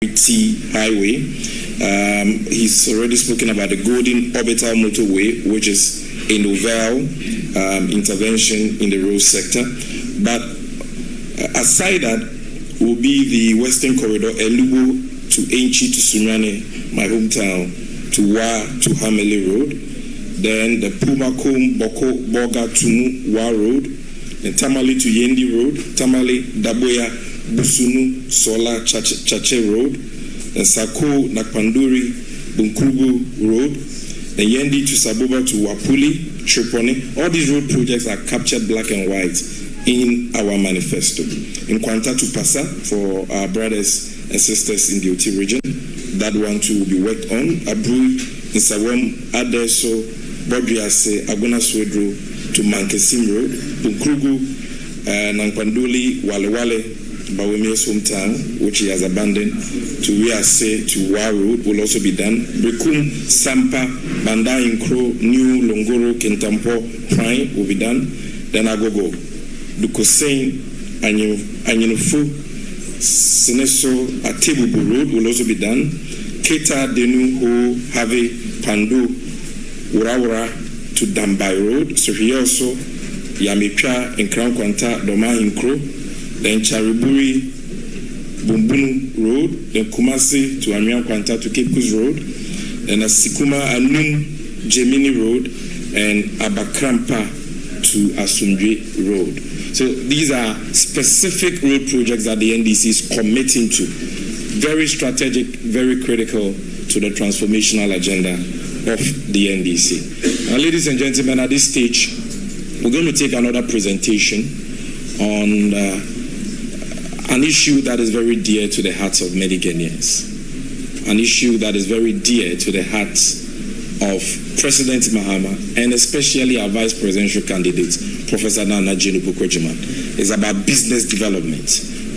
Highway. He's already spoken about the Golden Orbital Motorway, which is a novel intervention in the road sector. But aside that, will be the Western Corridor, Elugo to Enchi to Sunyane, my hometown, to Wa to Hamele Road. Then the Pumakom Boko Boga Tumu Wa Road. Then Tamale to Yendi Road. Tamale Daboya Busunu Sola Chache Road. Then Sako Nakpanduri Bunkrubu Road. Then Yendi to Saboba to Wapuli Triponi. All these road projects are captured black and white in our manifesto. In Kwanta to Pasa for our brothers and sisters in the OT region, that one too will be worked on. Abu, Insawam, Adeso, Bodriase, Aguna Swedro to Mankesim Road, Bunkrugu, Nankpanduli, Walewale, Baweme's hometown, which he has abandoned, to Riase to Wa Road will also be done. Brekum, Sampa, Banda Inkro, New Longoro, Kentampo, Prime will be done. Then Agogo, Dukosein, Anyinufu, Sineso, Atebubu Road will also be done. Keta, Denu, Ho, Have, Pandu, Urawara to Dambai Road. So here also, Yamipia and Crown Kwanta, Doma Inkro. Then Chariburi, Bumbunu Road. Then Kumasi to Amian Kwanta to Cape Coast Road. Then Asikuma, Anum, Gemini Road. And Abakrampa to Asumdwe Road. So these are specific road projects that the NDC is committing to. Very strategic, very critical to the transformational agenda of the NDC. Now, ladies and gentlemen, at this stage, we're going to take another presentation on an issue that is very dear to the hearts of many Ghanaians. An issue that is very dear to the hearts of President Mahama and especially our vice presidential candidate, Professor Nana Jinubu-Kwejiman. It's about business development.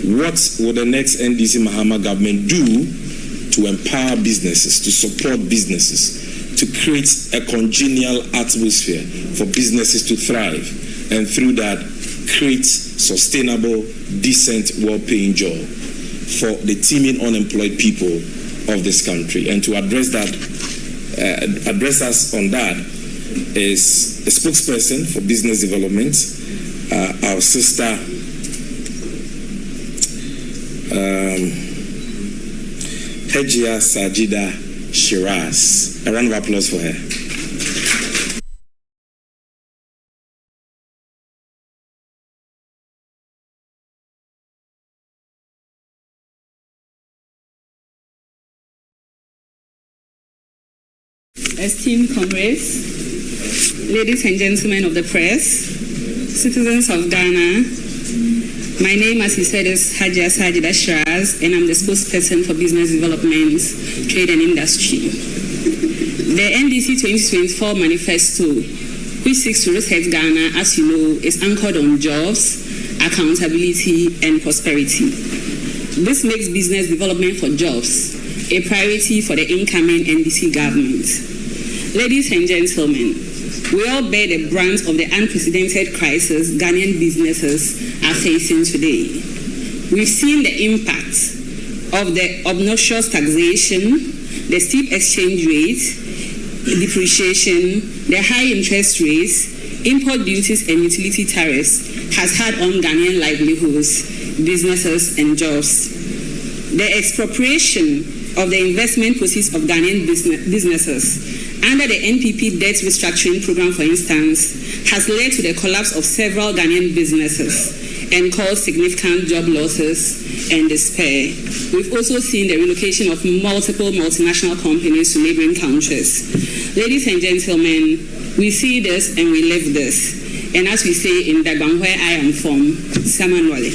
What will the next NDC Mahama government do to empower businesses, to support businesses, to create a congenial atmosphere for businesses to thrive, and through that, create sustainable, decent, well-paying job for the teeming unemployed people of this country? And to address that, address us on that is a spokesperson for business development, our sister Hejia Sajida Shiraz. A round of applause for her. Esteemed comrades, ladies and gentlemen of the press, citizens of Ghana, my name, as he said, is Hajia Sajida Shiraz, and I'm the spokesperson for business development, trade and industry. The NDC 2024 manifesto, which seeks to reset Ghana, as you know, is anchored on jobs, accountability, and prosperity. This makes business development for jobs a priority for the incoming NDC government. Ladies and gentlemen, we all bear the brunt of the unprecedented crisis Ghanaian businesses are facing today. We've seen the impact of the obnoxious taxation, the steep exchange rate, depreciation, the high interest rates, import duties and utility tariffs has had on Ghanaian livelihoods, businesses and jobs. The expropriation of the investment proceeds of Ghanaian businesses under the NPP debt restructuring program, for instance, has led to the collapse of several Ghanaian businesses and caused significant job losses and despair. We've also seen the relocation of multiple multinational companies to neighboring countries. Ladies and gentlemen, we see this and we live this. And as we say in Dagbang, where I am from, Samanwale.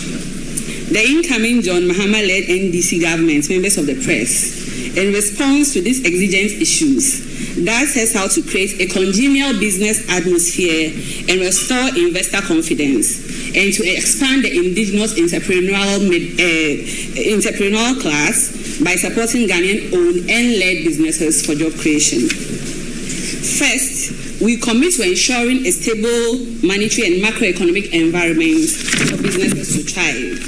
The incoming John Mahama-led NDC government, members of the press, in response to these exigent issues, that sets out to create a congenial business atmosphere and restore investor confidence, and to expand the indigenous entrepreneurial class by supporting Ghanaian-owned and led businesses for job creation. First, we commit to ensuring a stable monetary and macroeconomic environment for businesses to thrive.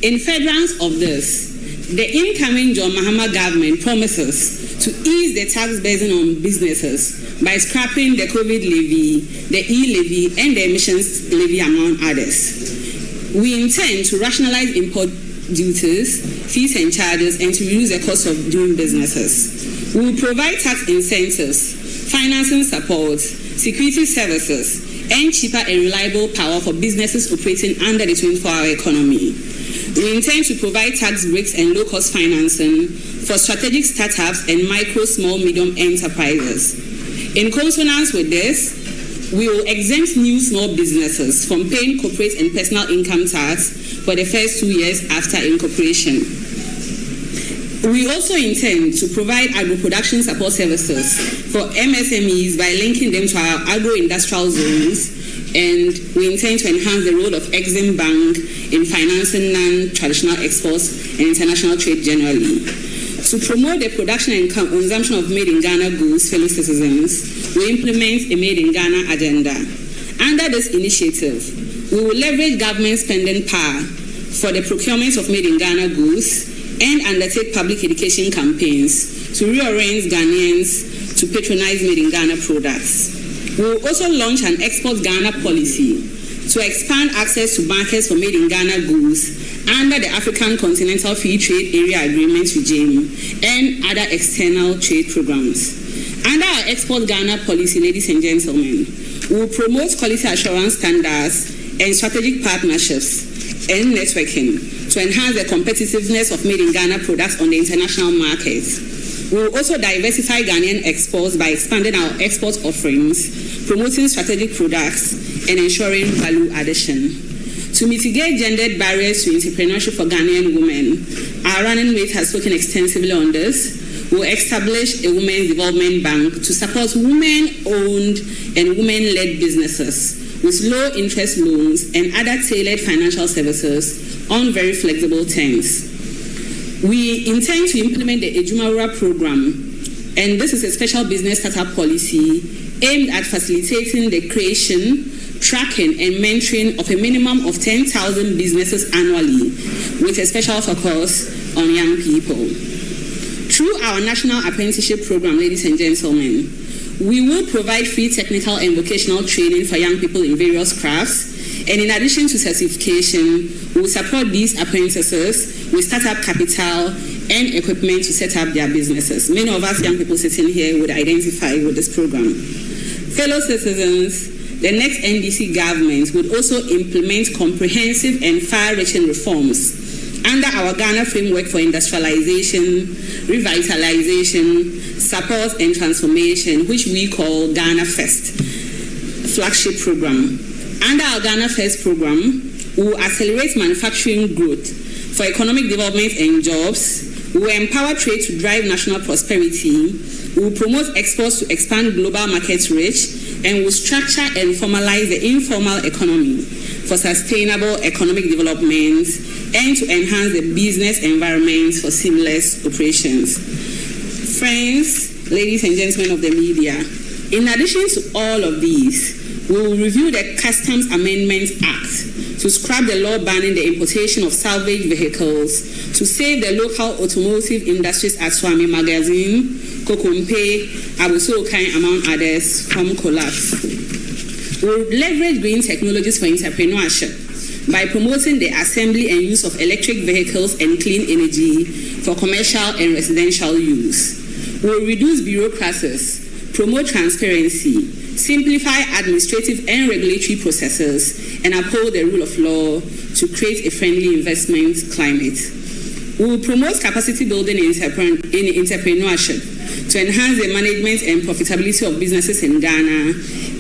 In furtherance of this, The incoming John Mahama government promises to ease the tax burden on businesses by scrapping the COVID levy, the e-levy, and the emissions levy, among others. We intend to rationalize import duties, fees and charges, and to reduce the cost of doing businesses. We will provide tax incentives, financing support, security services, and cheaper and reliable power for businesses operating under the 24-hour economy. We intend to provide tax breaks and low-cost financing for strategic startups and micro, small, medium enterprises. In consonance with this, we will exempt new small businesses from paying corporate and personal income tax for the first 2 years after incorporation. We also intend to provide agro-production support services for MSMEs by linking them to our agro-industrial zones, and we intend to enhance the role of Exim Bank in financing non-traditional exports and international trade generally. To promote the production and consumption of made-in-Ghana goods, fellow citizens, we implement a made-in-Ghana agenda. Under this initiative, we will leverage government spending power for the procurement of made-in-Ghana goods and undertake public education campaigns to reorient Ghanaians to patronize made-in-Ghana products. We will also launch an Export Ghana policy to expand access to markets for made-in-Ghana goods under the African Continental Free Trade Area Agreement regime and other external trade programs. Under our Export Ghana policy, ladies and gentlemen, we will promote quality assurance standards and strategic partnerships and networking to enhance the competitiveness of made-in-Ghana products on the international market. We will also diversify Ghanaian exports by expanding our export offerings, promoting strategic products, and ensuring value addition. To mitigate gendered barriers to entrepreneurship for Ghanaian women, our running mate has spoken extensively on this. We will establish a Women's Development Bank to support women-owned and women-led businesses with low-interest loans and other tailored financial services on very flexible terms. We intend to implement the Ejumawura program, and this is a special business startup policy aimed at facilitating the creation, tracking, and mentoring of a minimum of 10,000 businesses annually, with a special focus on young people. Through our National Apprenticeship Program, ladies and gentlemen, we will provide free technical and vocational training for young people in various crafts, and in addition to certification, we will support these apprentices with startup capital and equipment to set up their businesses. Many of us young people sitting here would identify with this program. Fellow citizens, the next NDC government would also implement comprehensive and far-reaching reforms under our Ghana Framework for Industrialization, Revitalization, Support and Transformation, which we call Ghana First flagship program. Under our Ghana First program, we will accelerate manufacturing growth for economic development and jobs. We will empower trade to drive national prosperity. We will promote exports to expand global market reach, and we will structure and formalize the informal economy for sustainable economic development and to enhance the business environment for seamless operations. Friends, ladies and gentlemen of the media, in addition to all of these, we will review the Customs Amendments Act to scrap the law banning the importation of salvage vehicles to save the local automotive industries at Swami Magazine, Kokompe, Abusokai, among others, from collapse. We will leverage green technologies for entrepreneurship by promoting the assembly and use of electric vehicles and clean energy for commercial and residential use. We will reduce bureaucracies, promote transparency, simplify administrative and regulatory processes, and uphold the rule of law to create a friendly investment climate. We will promote capacity building in entrepreneurship to enhance the management and profitability of businesses in Ghana,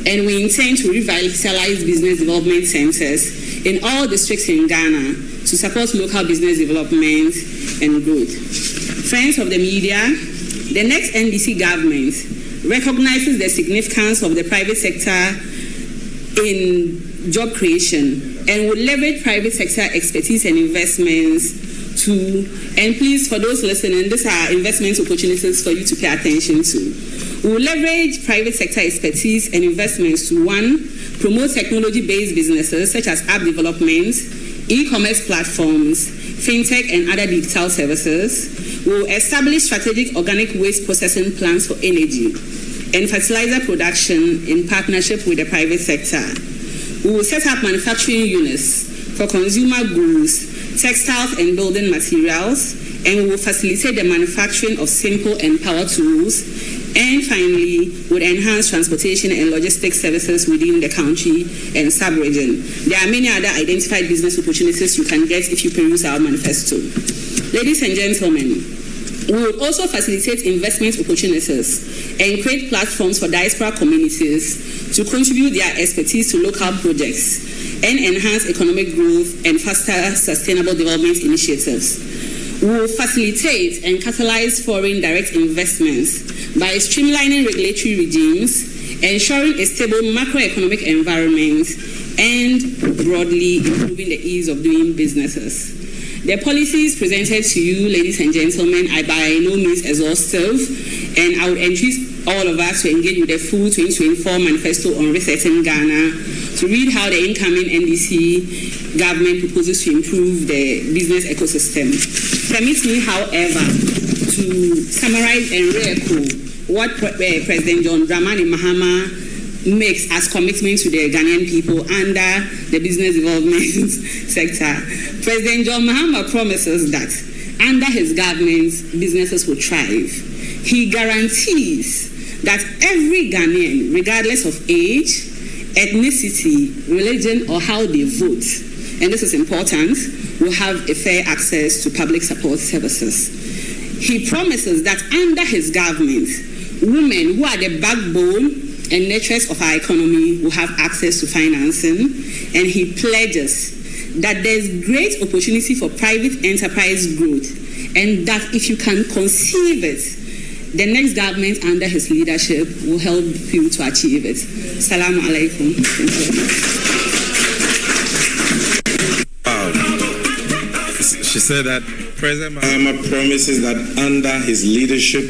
and we intend to revitalize business development centers in all districts in Ghana to support local business development and growth. Friends of the media, the next NDC government recognizes the significance of the private sector in job creation and will leverage private sector expertise and investments to, and please, for those listening, these are investment opportunities for you to pay attention to. We will leverage private sector expertise and investments to, one, promote technology-based businesses such as app development, e-commerce platforms, fintech, and other digital services. We will establish strategic organic waste processing plants for energy and fertilizer production in partnership with the private sector. We will set up manufacturing units for consumer goods, textiles, and building materials, and we will facilitate the manufacturing of simple and power tools. And finally, would enhance transportation and logistics services within the country and sub-region. There are many other identified business opportunities you can get if you peruse our manifesto. Ladies and gentlemen, we will also facilitate investment opportunities and create platforms for diaspora communities to contribute their expertise to local projects and enhance economic growth and faster sustainable development initiatives. We will facilitate and catalyze foreign direct investments by streamlining regulatory regimes, ensuring a stable macroeconomic environment, and broadly improving the ease of doing businesses. The policies presented to you, ladies and gentlemen, are by no means exhaustive, and I would encourage all of us to engage with the full 2024 manifesto on resetting Ghana, to read how the incoming NDC government proposes to improve the business ecosystem. Permit me, however, to summarize and re-echo what President John Dramani Mahama makes as commitment to the Ghanaian people under the business development sector. President John Mahama promises that under his government, businesses will thrive. He guarantees that every Ghanaian, regardless of age, ethnicity, religion, or how they vote, and this is important, will have a fair access to public support services. He promises that under his government, women who are the backbone and nurturers of our economy will have access to financing, and he pledges that there's great opportunity for private enterprise growth, and that if you can conceive it, the next government under his leadership will help you to achieve it. Assalamu alaikum. She said that President Mahama promises that under his leadership,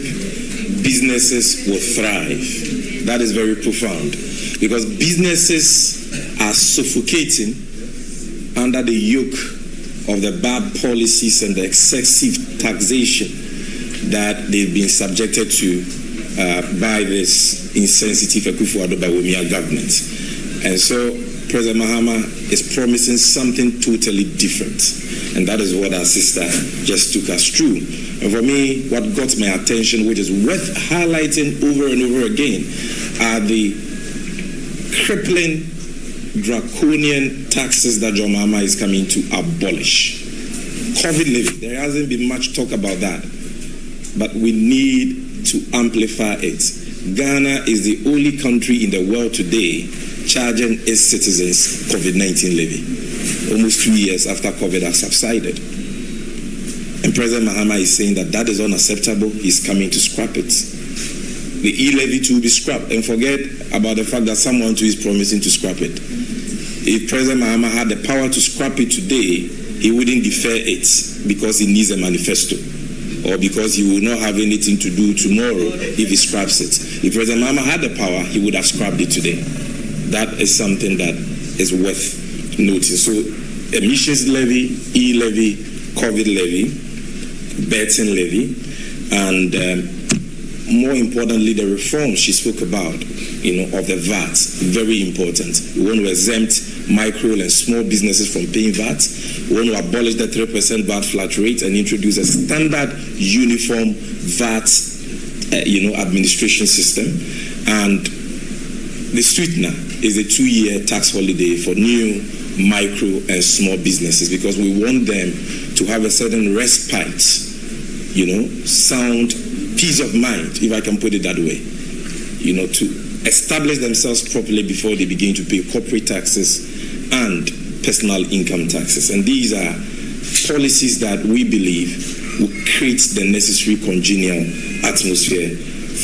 businesses will thrive. That is very profound, because businesses are suffocating under the yoke of the bad policies and the excessive taxation that they've been subjected to by this insensitive Akufo-Addo Bawumia government. And so President Mahama is promising something totally different. And that is what our sister just took us through. And for me, what got my attention, which is worth highlighting over and over again, are the crippling, draconian taxes that John Mahama is coming to abolish. COVID living, there hasn't been much talk about that, but we need to amplify it. Ghana is the only country in the world today charging its citizens COVID-19 levy, almost 2 years after COVID has subsided. And President Mahama is saying that that is unacceptable. He's coming to scrap it. The e-levy too will be scrapped. And forget about the fact that someone too is promising to scrap it. If President Mahama had the power to scrap it today, he wouldn't defer it because he needs a manifesto, or because he will not have anything to do tomorrow if he scraps it. If President Mahama had the power, he would have scrapped it today. That is something that is worth noting. So emissions levy, e-levy, COVID levy, betting levy, and more importantly, the reforms she spoke about, of the VAT, very important. We want to exempt micro and small businesses from paying VAT. We want to abolish the 3% VAT flat rate and introduce a standard uniform VAT, administration system. And the sweetener is a 2-year tax holiday for new micro and small businesses, because we want them to have a certain respite, sound peace of mind, if I can put it that way, to establish themselves properly before they begin to pay corporate taxes and personal income taxes. And these are policies that we believe will create the necessary congenial atmosphere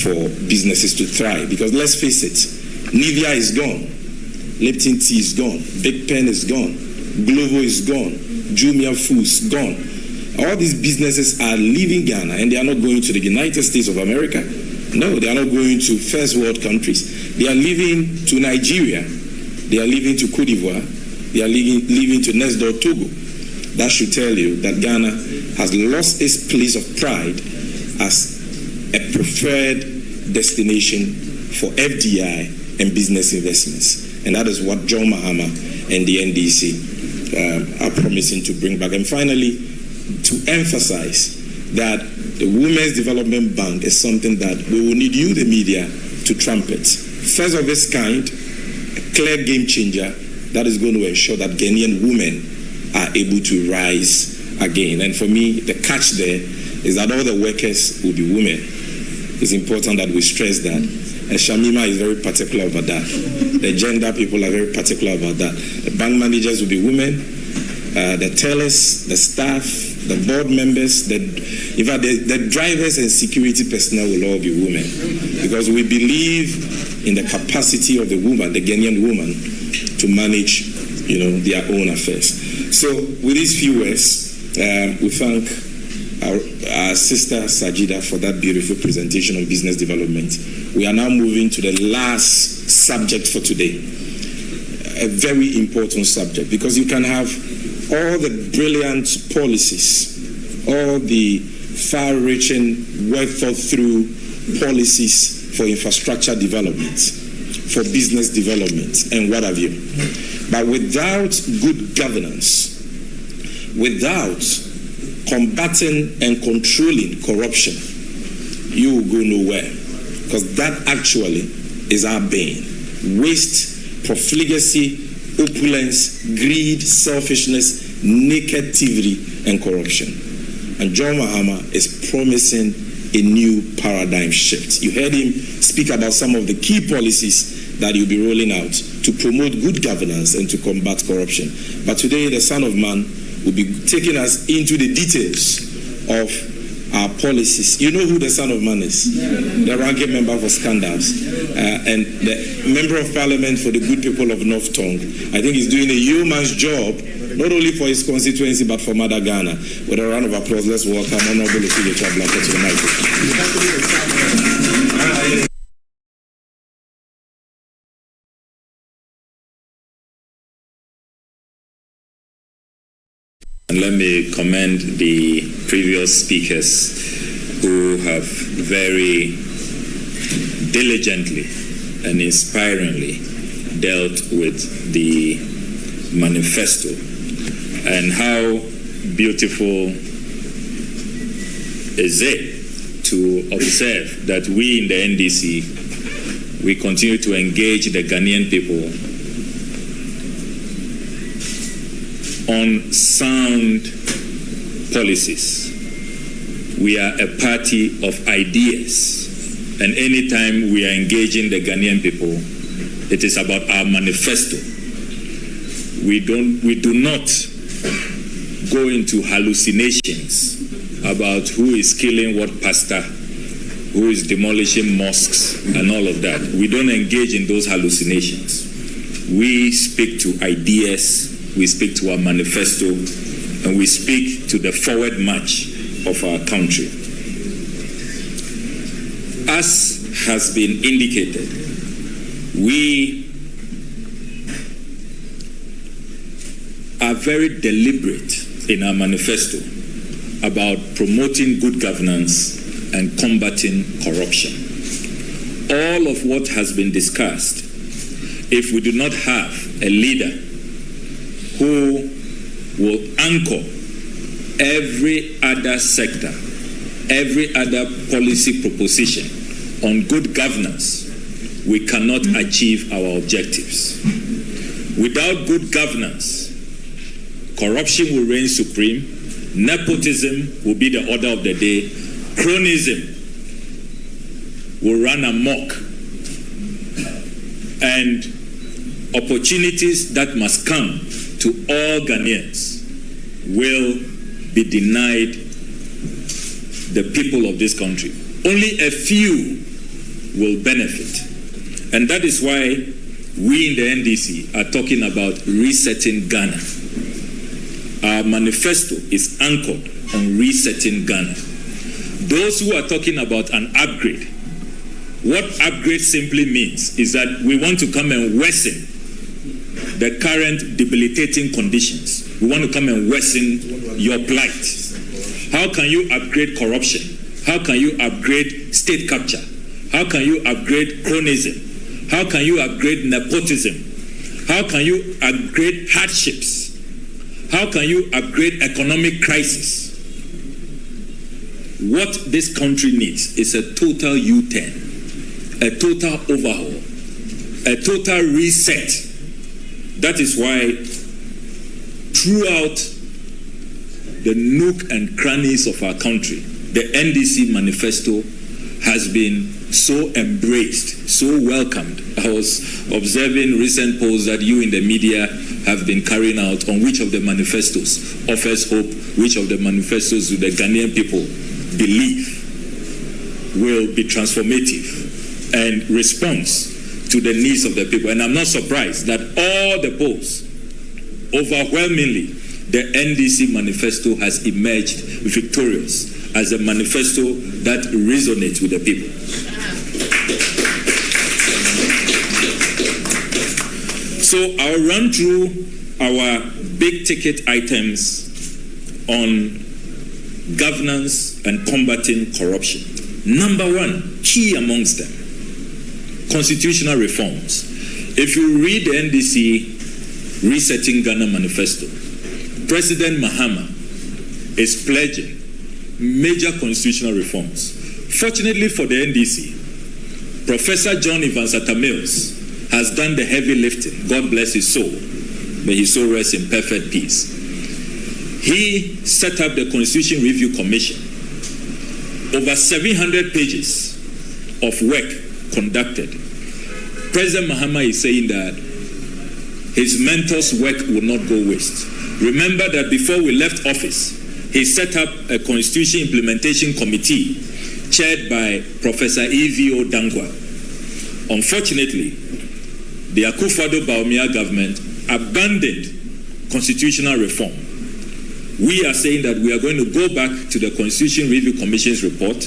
for businesses to thrive. Because let's face it, Nivea is gone, Lipton Tea is gone, Big Pen is gone, Glovo is gone, Jumia Foods gone. All these businesses are leaving Ghana, and they are not going to the United States of America. No, they are not going to first world countries. They are leaving to Nigeria. They are leaving to Cote d'Ivoire. They are leaving to next door Togo. That should tell you that Ghana has lost its place of pride as a preferred destination for FDI and business investments. And that is what John Mahama and the NDC are promising to bring back. And finally, to emphasize that the Women's Development Bank is something that we will need you, the media, to trumpet. First of its kind, a clear game changer that is going to ensure that Ghanaian women are able to rise again. And for me, the catch there is that all the workers will be women. It's important that we stress that. And Shamima is very particular about that. The gender people are very particular about that. The bank managers will be women. The tellers, the staff, the board members, the drivers and security personnel will all be women. Because we believe in the capacity of the woman, the Ghanaian woman, to manage, their own affairs. So with these few words, we thank our sister Sajida for that beautiful presentation on business development. We are now moving to the last subject for today. A very important subject, because you can have all the brilliant policies, all the far-reaching, well-thought-through policies for infrastructure development, for business development, and what have you. But without good governance, without combating and controlling corruption, you will go nowhere. Because that actually is our bane. Waste, profligacy, opulence, greed, selfishness, nakedity, and corruption. And John Mahama is promising a new paradigm shift. You heard him speak about some of the key policies that he'll be rolling out to promote good governance and to combat corruption. But today, the Son of Man will be taking us into the details of our policies. You know who the Son of Man is? The ranking member for scandals and the member of parliament for the good people of North Tongue. I think he's doing a yeoman's job, not only for his constituency, but for Mother Ghana. With a round of applause, let's welcome Honorable Ophir Blanket to the microphone. And let me commend the previous speakers who have very diligently and inspiringly dealt with the manifesto, and how beautiful is it to observe that we in the NDC, we continue to engage the Ghanaian people on sound policies. We are a party of ideas, and anytime we are engaging the Ghanaian people, it is about our manifesto. We do not go into hallucinations about who is killing what pastor, who is demolishing mosques, and all of that. We don't engage in those hallucinations. We speak to ideas, we speak to our manifesto, and we speak to the forward march of our country. As has been indicated, we are very deliberate in our manifesto about promoting good governance and combating corruption. All of what has been discussed, if we do not have a leader who will anchor every other sector, every other policy proposition on good governance, we cannot achieve our objectives. Without good governance, corruption will reign supreme, nepotism will be the order of the day, cronyism will run amok, and opportunities that must come to all Ghanaians will be denied the people of this country. Only a few will benefit. And that is why we in the NDC are talking about resetting Ghana. Our manifesto is anchored on resetting Ghana. Those who are talking about an upgrade, what upgrade simply means is that we want to come and worsen the current debilitating conditions we want to come and worsen your plight. How can you upgrade corruption? How can you upgrade state capture? How can you upgrade cronyism? How can you upgrade nepotism? How can you upgrade hardships? How can you upgrade economic crisis? What this country needs is a total U-turn, a total overhaul, a total reset. That is why throughout the nook and crannies of our country, the NDC manifesto has been so embraced, so welcomed. I was observing recent polls that you in the media have been carrying out on which of the manifestos offers hope, which of the manifestos do the Ghanaian people believe will be transformative and response to the needs of the people. And I'm not surprised that all the polls, overwhelmingly, the NDC manifesto has emerged victorious as a manifesto that resonates with the people. So I'll run through our big ticket items on governance and combating corruption. Number one, key amongst them, constitutional reforms. If you read the NDC Resetting Ghana Manifesto, President Mahama is pledging major constitutional reforms. Fortunately for the NDC, Professor John Evans Atta-Mills has done the heavy lifting. God bless his soul. May his soul rest in perfect peace. He set up the Constitution Review Commission. Over 700 pages of work conducted. President Mahama is saying that his mentor's work will not go waste. Remember that before we left office, he set up a Constitution Implementation Committee chaired by Professor E.V.O. Dankwa. Unfortunately, the Akufo-Addo government abandoned constitutional reform. We are saying that we are going to go back to the Constitution Review Commission's report,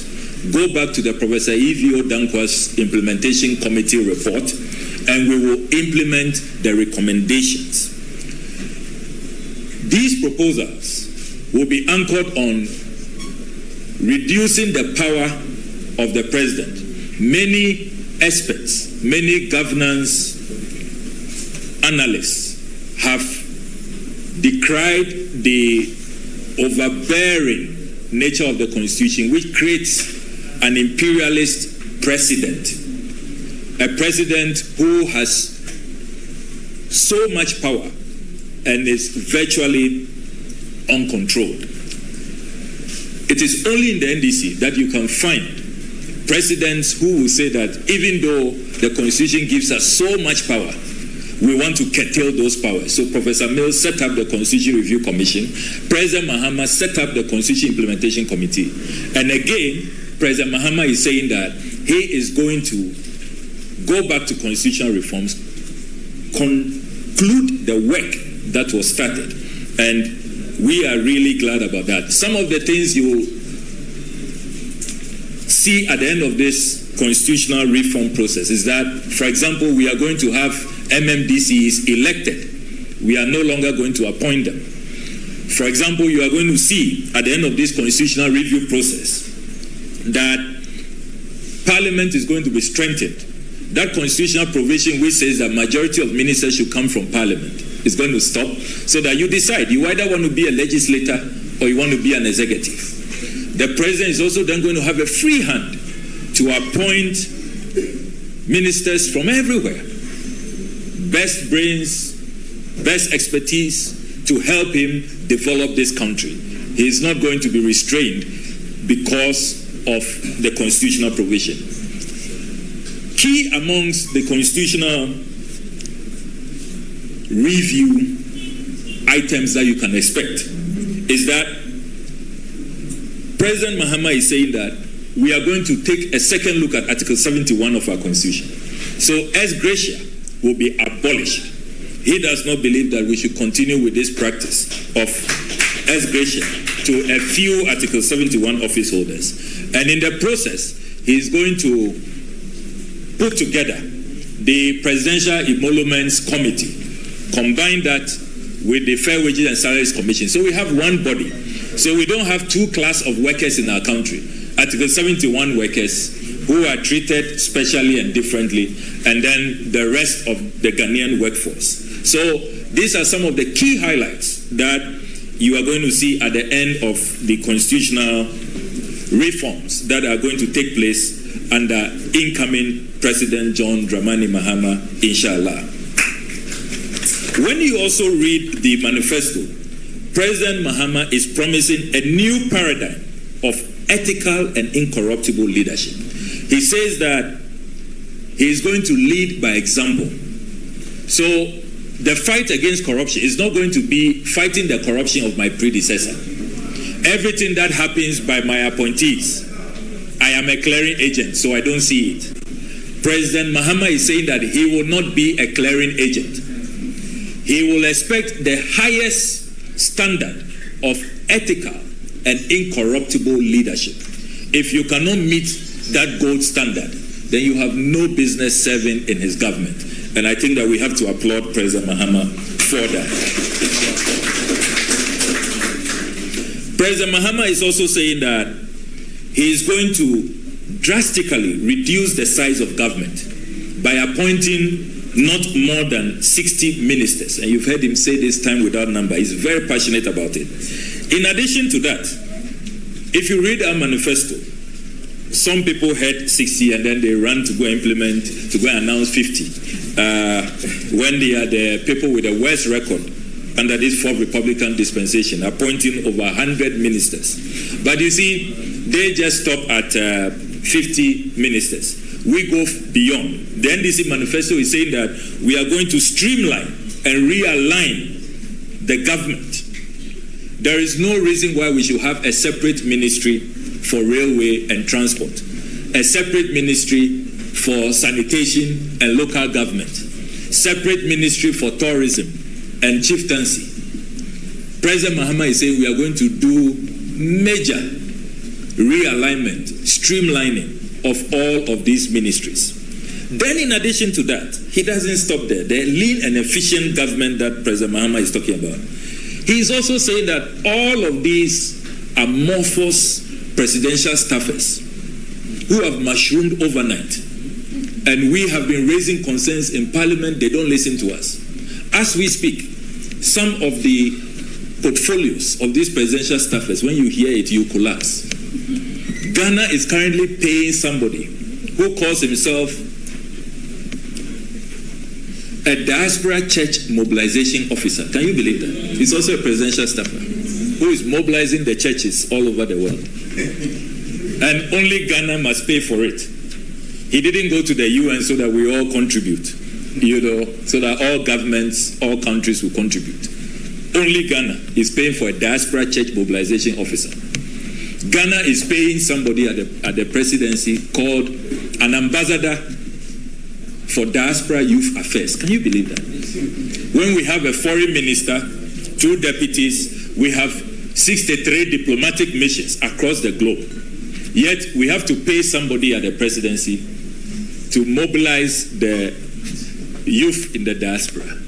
go back to the Professor E.V.O. Dankwa's Implementation Committee report, and we will implement the recommendations. These proposals will be anchored on reducing the power of the president. Many experts, many governance analysts have decried the overbearing nature of the Constitution, which creates an imperialist president, a president who has so much power and is virtually uncontrolled. It is only in the NDC that you can find presidents who will say that even though the Constitution gives us so much power, we want to curtail those powers. So Professor Mills set up the Constitution Review Commission. President Mahama set up the Constitution Implementation Committee. And again, President Mahama is saying that he is going to go back to constitutional reforms, conclude the work that was started. And we are really glad about that. Some of the things you will see at the end of this constitutional reform process is that, for example, we are going to have MMDCs elected. We are no longer going to appoint them. For example, you are going to see at the end of this constitutional review process that Parliament is going to be strengthened. That constitutional provision which says that majority of ministers should come from Parliament is going to stop, so that you decide. You either want to be a legislator or you want to be an executive. The president is also then going to have a free hand to appoint ministers from everywhere. Best brains, best expertise to help him develop this country. He is not going to be restrained because of the constitutional provision. Key amongst the constitutional review items that you can expect is that President Mahama is saying that we are going to take a second look at Article 71 of our Constitution. So ex gratia will be abolished. He does not believe that we should continue with this practice of ex gratia to a few Article 71 office holders. And in the process, he is going to put together the Presidential Emoluments Committee, combine that with the Fair Wages and Salaries Commission. So we have one body. So we don't have two class of workers in our country. Article 71 workers who are treated specially and differently, and then the rest of the Ghanaian workforce. So these are some of the key highlights that you are going to see at the end of the constitutional reforms that are going to take place under incoming President John Dramani Mahama, inshallah. When you also read the manifesto, President Mahama is promising a new paradigm of ethical and incorruptible leadership. He says that he is going to lead by example. So the fight against corruption is not going to be fighting the corruption of my predecessor. Everything that happens by my appointees, I am a clearing agent, so I don't see it. President Mahama is saying that he will not be a clearing agent. He will expect the highest standard of ethical and incorruptible leadership. If you cannot meet that gold standard, then you have no business serving in his government. And I think that we have to applaud President Mahama for that. President Mahama is also saying that he is going to drastically reduce the size of government by appointing not more than 60 ministers. And you've heard him say this time without number. He's very passionate about it. In addition to that, if you read our manifesto, some people had 60 and then they ran to go implement, to go announce 50. When they are the people with the worst record under this fourth Republican dispensation, appointing over 100 ministers. But you see, they just stop at 50 ministers. We go beyond. The NDC manifesto is saying that we are going to streamline and realign the government. There is no reason why we should have a separate ministry for railway and transport, a separate ministry for sanitation and local government, separate ministry for tourism and chieftaincy. President Mahama is saying we are going to do major realignment, streamlining of all of these ministries. Then in addition to that, he doesn't stop there. The lean and efficient government that President Mahama is talking about. He is also saying that all of these amorphous presidential staffers who have mushroomed overnight, and we have been raising concerns in Parliament, they don't listen to us. As we speak, some of the portfolios of these presidential staffers, when you hear it, you collapse. Ghana is currently paying somebody who calls himself a diaspora church mobilization officer. Can you believe that? He's also a presidential staffer who is mobilizing the churches all over the world. And only Ghana must pay for it. He didn't go to the UN so that we all contribute, so that all governments, all countries will contribute. Only Ghana is paying for a diaspora church mobilization officer. Ghana is paying somebody at the presidency called an ambassador for diaspora youth affairs. Can you believe that? When we have a foreign minister, 2 deputies, we have 63 diplomatic missions across the globe. Yet we have to pay somebody at the presidency to mobilize the youth in the diaspora.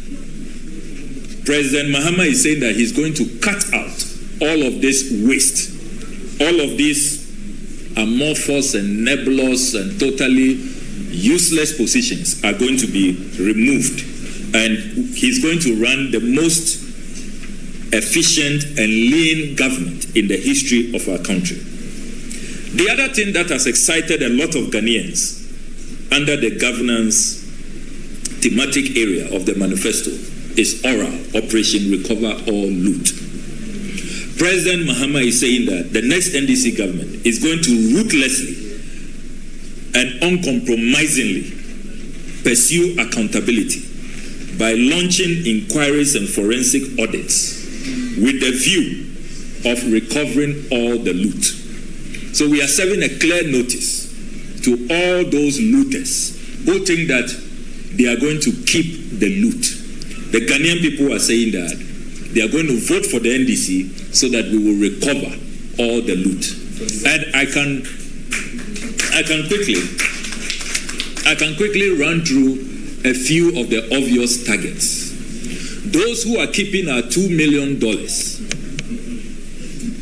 President Mahama is saying that he's going to cut out all of this waste, all of these amorphous and nebulous and totally useless positions are going to be removed, and he's going to run the most efficient and lean government in the history of our country. The other thing that has excited a lot of Ghanaians under the governance thematic area of the manifesto is ORA, Operation Recover or Loot. President Mahama is saying that the next NDC government is going to ruthlessly and uncompromisingly pursue accountability by launching inquiries and forensic audits with the view of recovering all the loot. So we are serving a clear notice to all those looters who think that they are going to keep the loot. The Ghanaian people are saying that they are going to vote for the NDC so that we will recover all the loot. And I can quickly run through a few of the obvious targets. those who are keeping our $2 million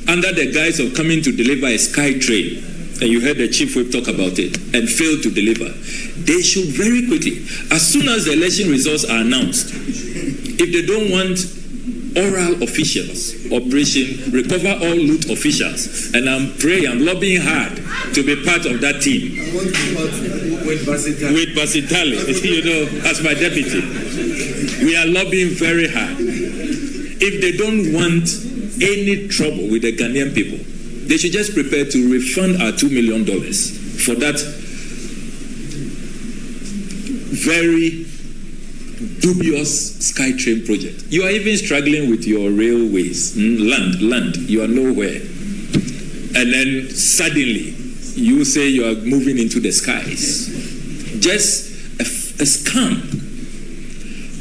under the guise of coming to deliver a sky train, and you heard the chief whip talk about it, and failed to deliver, they should very quickly, as soon as the election results are announced, if they don't want oral officials, Operation Recover All Loot officials, and I'm lobbying hard to be part of that team. I want to be part with Basitali. With Basitali, as my deputy. We are lobbying very hard. If they don't want any trouble with the Ghanaian people, they should just prepare to refund our $2 million for that very dubious SkyTrain project. You are even struggling with your railways, land. You are nowhere. And then suddenly, you say you are moving into the skies. Just a scam.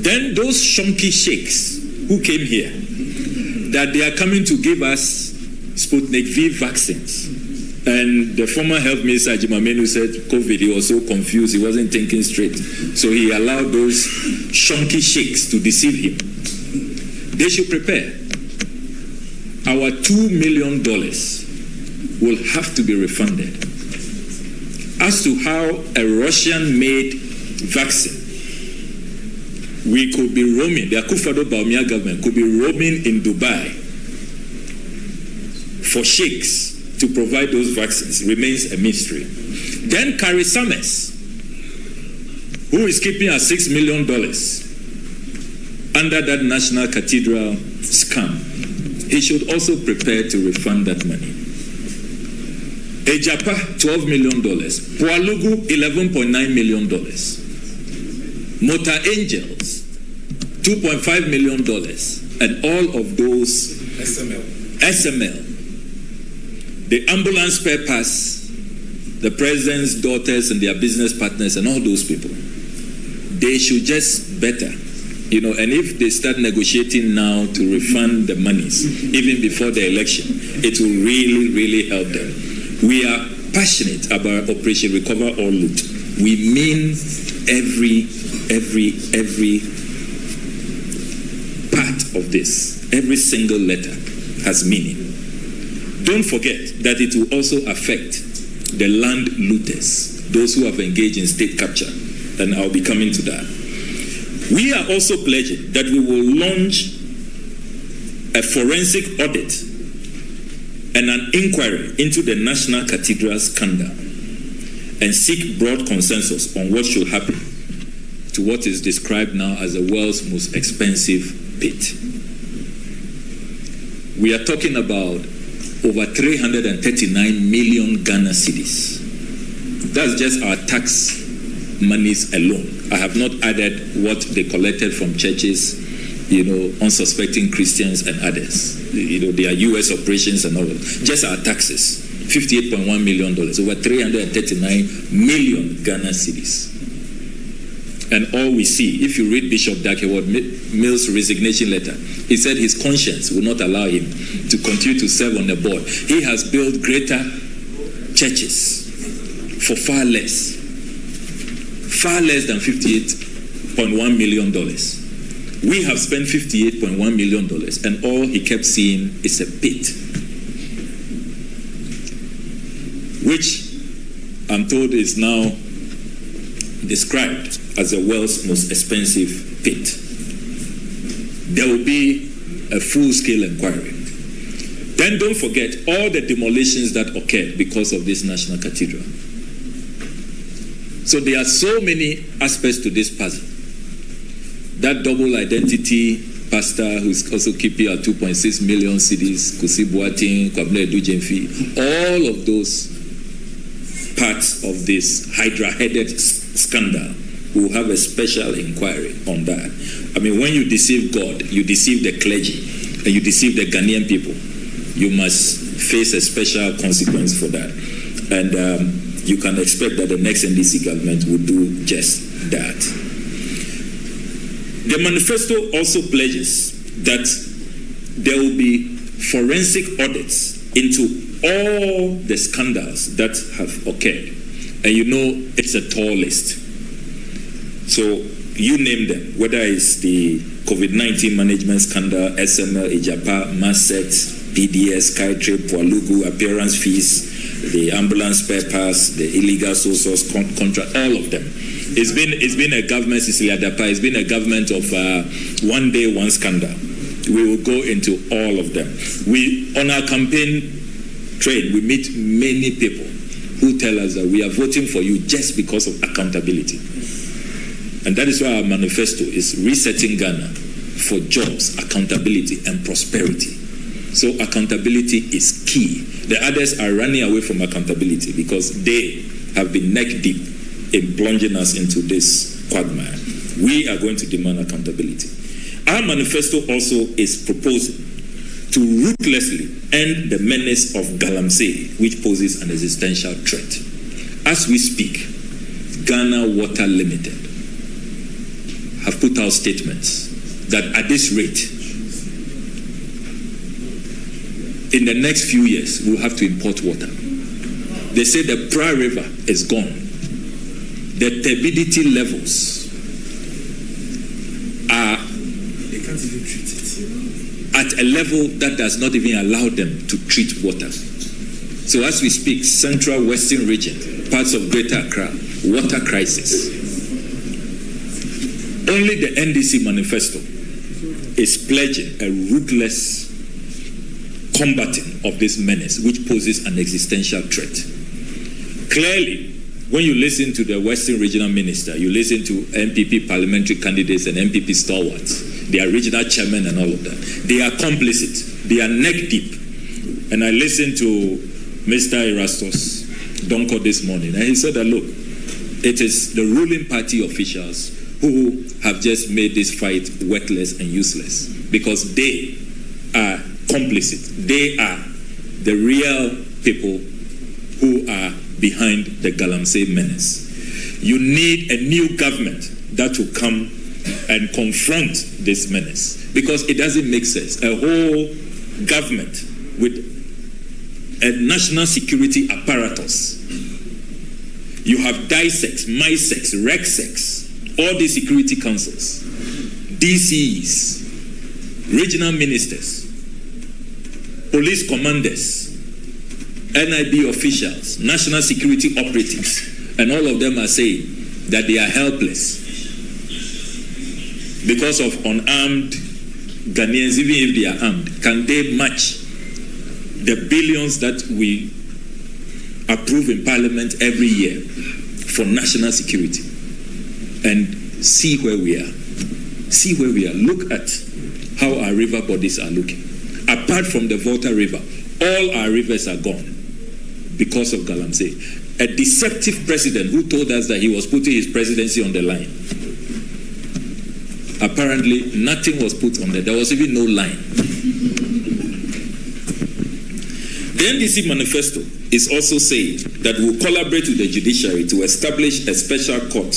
Then those shonky sheikhs who came here, that they are coming to give us Sputnik V vaccines. And the former health minister, Jimamenu, said COVID, he was so confused, he wasn't thinking straight. So he allowed those shonky sheikhs to deceive him. They should prepare. Our $2 million will have to be refunded. As to how a Russian-made vaccine, we could be roaming, the Akufo-Addo government could be roaming in Dubai for sheikhs to provide those vaccines, remains a mystery. Then Carrie Summers, who is keeping our $6 million under that National Cathedral scam, he should also prepare to refund that money. Ejapa, $12 million. Pualugu, $11.9 million. Motor Angels, $2.5 million. And all of those SML. The ambulance spare parts, the president's daughters and their business partners and all those people, they should just better, and if they start negotiating now to refund the monies, even before the election, it will really, really help them. We are passionate about Operation Recover All Loot. We mean every part of this, every single letter has meaning. Don't forget that it will also affect the land looters, those who have engaged in state capture, and I'll be coming to that. We are also pledging that we will launch a forensic audit and an inquiry into the National Cathedral scandal and seek broad consensus on what should happen to what is described now as the world's most expensive pit. We are talking about over 339 million Ghana cedis. That's just our tax monies alone. I have not added what they collected from churches, unsuspecting Christians and others. Their U.S. operations and all of that. Just our taxes, $58.1 million, over 339 million Ghana cedis. And all we see, if you read Bishop Dakeward Mills' resignation letter, he said his conscience will not allow him to continue to serve on the board. He has built greater churches for far less than $58.1 million. We have spent $58.1 million, and all he kept seeing is a pit, which I'm told is now described as the world's most expensive pit. There will be a full-scale inquiry. Then don't forget all the demolitions that occurred because of this National Cathedral. So there are so many aspects to this puzzle. That double identity pastor who's also keeping our 2.6 million cedis, Kusi Boateng, Kwabena Edu-Jemfi, all of those parts of this hydra-headed scandal will have a special inquiry on that. I mean, when you deceive God, you deceive the clergy, and you deceive the Ghanaian people, you must face a special consequence for that. And you can expect that the next NDC government will do just that. The manifesto also pledges that there will be forensic audits into all the scandals that have occurred. And it's a tall list. So you name them, whether it's the COVID-19 management scandal, SML, Ijapa, Masset, PDS, Skytrip, Walugu, appearance fees, the ambulance spare parts, the illegal sole source contract, all of them. It's been a government, Cecilia Dapa, it's been a government of one day, one scandal. We will go into all of them. On our campaign trail, we meet many people who tell us that we are voting for you just because of accountability. And that is why our manifesto is resetting Ghana for jobs, accountability, and prosperity. So accountability is key. The others are running away from accountability because they have been neck deep in plunging us into this quagmire. We are going to demand accountability. Our manifesto also is proposing to ruthlessly end the menace of Galamsey, which poses an existential threat. As we speak, Ghana Water Limited have put out statements that at this rate, in the next few years, we'll have to import water. They say the Pra River is gone. The turbidity levels are at a level that does not even allow them to treat water. So as we speak, central western region, parts of Greater Accra, water crisis. Only the NDC manifesto is pledging a ruthless combating of this menace, which poses an existential threat. Clearly, when you listen to the Western Regional Minister, you listen to MPP parliamentary candidates and MPP stalwarts, their regional chairman and all of that. They are complicit. They are neck deep. And I listened to Mr. Erastus Donko this morning, and he said that, look, it is the ruling party officials who have just made this fight worthless and useless because they are complicit. They are the real people who are behind the Galamsey menace. You need a new government that will come and confront this menace because it doesn't make sense. A whole government with a national security apparatus. You have DISEX, MISEX, RECSEX, all the security councils, DCs, regional ministers, police commanders, NIB officials, national security operatives, and all of them are saying that they are helpless because of unarmed Ghanaians. Even if they are armed, can they match the billions that we approve in Parliament every year for national security? And see where we are. See where we are. Look at how our river bodies are looking. Apart from the Volta River, all our rivers are gone because of Galamsey. A deceptive president who told us that he was putting his presidency on the line. Apparently, nothing was put on there. There was even no line. The NDC manifesto is also saying that we'll collaborate with the judiciary to establish a special court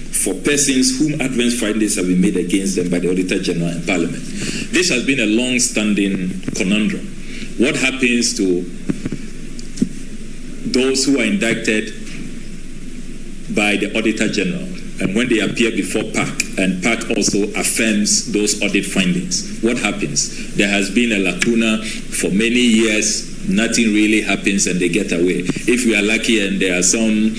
for persons whom adverse findings have been made against them by the Auditor General and Parliament. This has been a long-standing conundrum. What happens to those who are indicted by the Auditor General and when they appear before PAC, and PAC also affirms those audit findings? What happens? There has been a lacuna for many years. Nothing really happens and they get away. If we are lucky and there are some,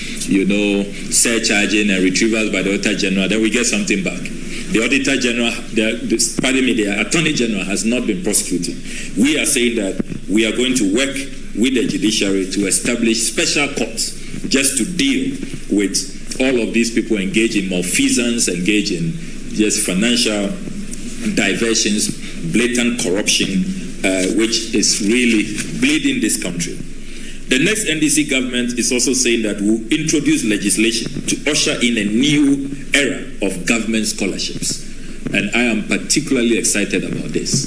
surcharging and retrievals by the Auditor General, then we get something back. The Auditor General, the Attorney General has not been prosecuting. We are saying that we are going to work with the judiciary to establish special courts just to deal with all of these people engaged in malfeasance, engaged in just financial diversions, blatant corruption, which is really bleeding this country. The next NDC government is also saying that we'll introduce legislation to usher in a new era of government scholarships. And I am particularly excited about this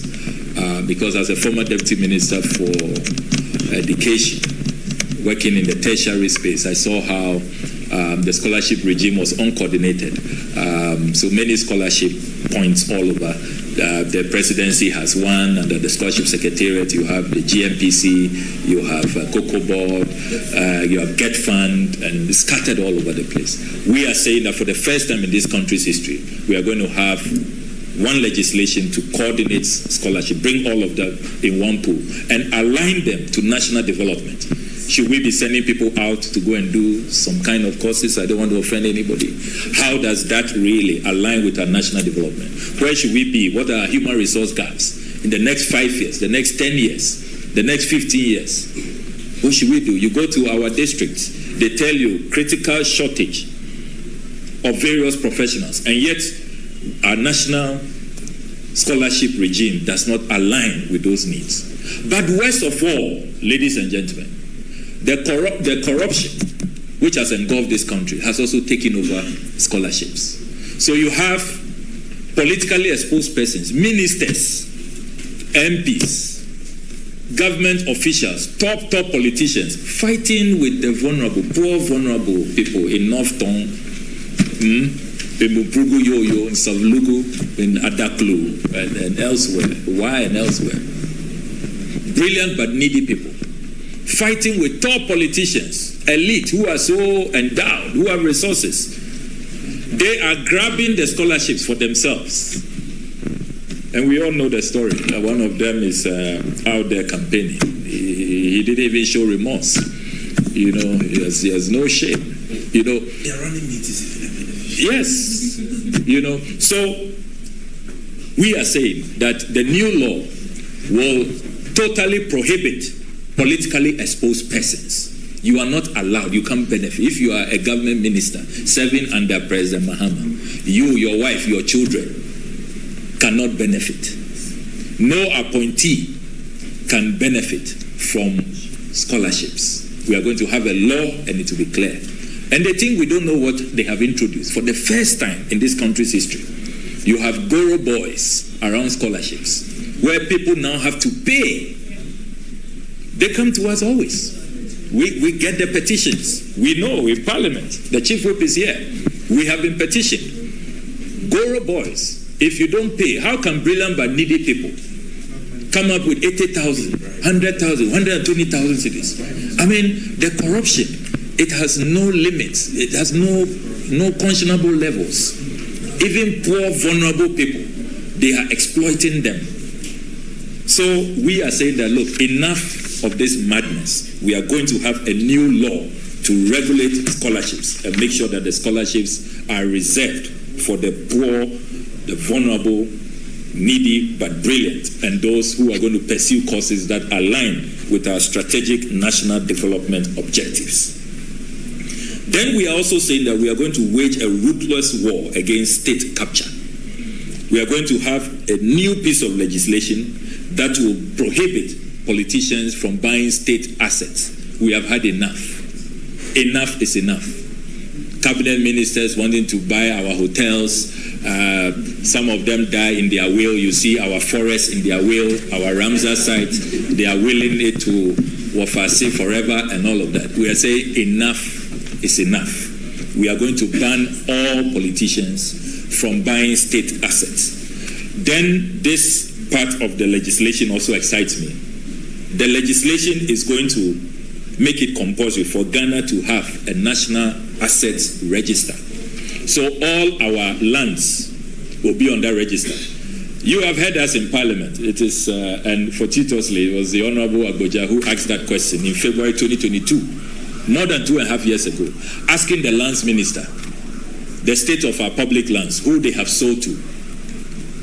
because as a former Deputy Minister for Education, working in the tertiary space, I saw how the scholarship regime was uncoordinated. So many scholarship points all over The presidency has one, under the scholarship secretariat you have the GMPC, you have Cocoa Board, you have Get Fund, and it's scattered all over the place. We are saying that for the first time in this country's history, we are going to have one legislation to coordinate scholarship, bring all of them in one pool, and align them to national development. Should we be sending people out to go and do some kind of courses? I don't want to offend anybody. How does that really align with our national development? Where should we be? What are our human resource gaps in the next 5 years, the next 10 years, the next 15 years? What should we do? You go to our districts, they tell you critical shortage of various professionals, and yet our national scholarship regime does not align with those needs. But worst of all, ladies and gentlemen, the corruption which has engulfed this country has also taken over scholarships. So you have politically exposed persons, ministers, MPs, government officials, top politicians fighting with the vulnerable, poor vulnerable people in North Tong, in Muprugu Yoyo, in Savlugu, in Adaklu, and elsewhere. Why and elsewhere? Brilliant but needy people. Fighting with top politicians, elite who are so endowed, who have resources. They are grabbing the scholarships for themselves. And we all know the story. One of them is out there campaigning. He didn't even show remorse. He has no shame. They're running meetings. Yes. So we are saying that the new law will totally prohibit politically exposed persons. You are not allowed. You can't benefit. If you are a government minister serving under President Mahama, you, your wife, your children cannot benefit. No appointee can benefit from scholarships. We are going to have a law and it will be clear. And they think we don't know what they have introduced. For the first time in this country's history, you have Goro boys around scholarships where people now have to pay. They come to us always. We get the petitions. We know in Parliament, the Chief Whip is here. We have been petitioned. Goro boys, if you don't pay, how can brilliant but needy people come up with 80,000, 100,000, 120,000 cities? I mean, the corruption, it has no limits. It has no conscionable levels. Even poor, vulnerable people, they are exploiting them. So we are saying that, look, enough of this madness. We are going to have a new law to regulate scholarships and make sure that the scholarships are reserved for the poor, the vulnerable, needy but brilliant, and those who are going to pursue courses that align with our strategic national development objectives. Then we are also saying that we are going to wage a ruthless war against state capture. We are going to have a new piece of legislation that will prohibit politicians from buying state assets. We have had enough. Enough is enough. Cabinet ministers wanting to buy our hotels. Some of them die in their will. You see our forests in their will, our Ramsar site. They are willing it to Wafasi forever and all of that. We are saying enough is enough. We are going to ban all politicians from buying state assets. Then this part of the legislation also excites me. The legislation is going to make it compulsory for Ghana to have a national assets register. So all our lands will be on that register. You have heard us in Parliament. It is, and fortuitously, it was the Honorable Agboja who asked that question in February 2022, more than 2.5 years ago, asking the lands minister, the state of our public lands, who they have sold to,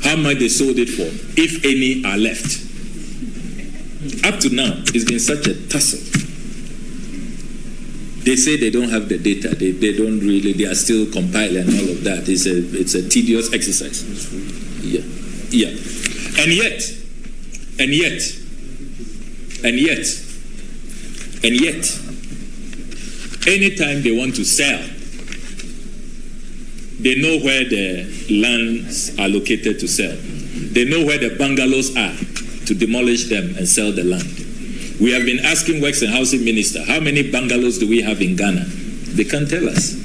how much they sold it for, if any are left. Up to now, it's been such a tussle. They say they don't have the data. They don't really. They are still compiling and all of that. It's a tedious exercise. Yeah. And yet, anytime they want to sell, they know where the lands are located to sell. They know where the bungalows are to demolish them and sell the land. We have been asking Works and Housing Minister, how many bungalows do we have in Ghana? They can't tell us.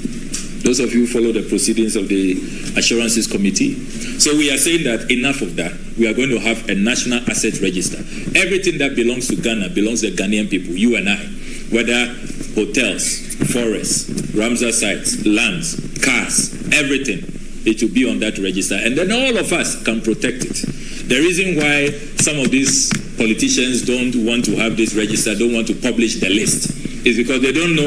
Those of you who follow the proceedings of the Assurances Committee. So we are saying that enough of that. We are going to have a national asset register. Everything that belongs to Ghana belongs to the Ghanaian people, you and I. Whether hotels, forests, Ramsar sites, lands, cars, everything, it will be on that register. And then all of us can protect it. The reason why some of these politicians don't want to have this register, don't want to publish the list, is because they don't